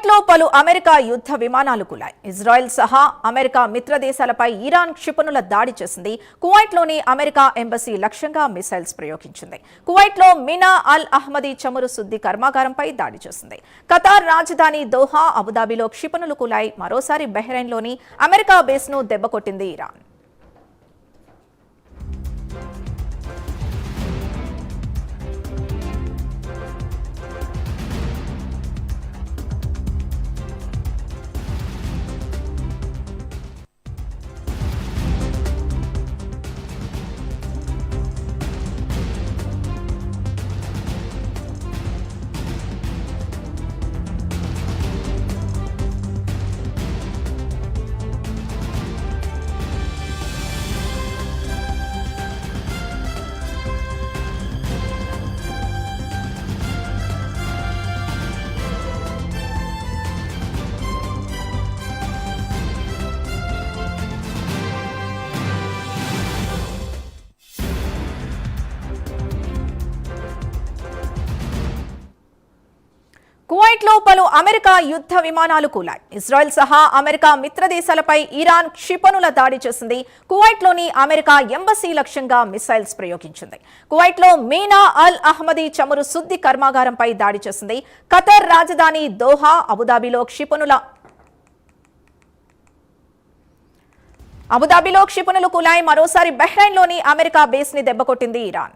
కువైట్లో పలు అమెరికా యుద్ధ విమానాలు కూలాయి. ఇజ్రాయెల్ సహా అమెరికా మిత్ర దేశాలపై ఇరాన్ క్షిపణుల దాడి చేసింది. కువైట్లోని అమెరికా ఎంబసీ లక్ష్యంగా మిసైల్స్ ప్రయోగించింది. కువైట్లో మినా అల్ అహ్మదీ చమురు శుద్ధి కర్మాగారంపై దాడి చేసింది. ఖతార్ రాజధాని దోహా, అబుదాబిలో క్షిపణులు కూలాయి. మరోసారి బహ్రెయిన్లోని అమెరికా బేస్ను దెబ్బకొట్టింది ఇరాన్. కువైట్లో పలు అమెరికా యుద్ధ విమానాలు కూలాయి. ఇజ్రాయెల్ సహా అమెరికా మిత్ర దేశాలపై ఇరాన్ క్షిపణుల దాడి చేసింది. కువైట్లోని అమెరికా ఎంబసీ లక్ష్యంగా మిసైల్స్ ప్రయోగించింది. కువైట్లో మీనా అల్ అహ్మదీ చమురు శుద్ధి కర్మాగారంపై దాడి చేసింది. ఖతార్ రాజధాని దోహా, అబుదాబిలో క్షిపణులు కూలాయి. మరోసారి బహ్రెయిన్లోని అమెరికా బేస్ ని దెబ్బకొట్టింది ఇరాన్.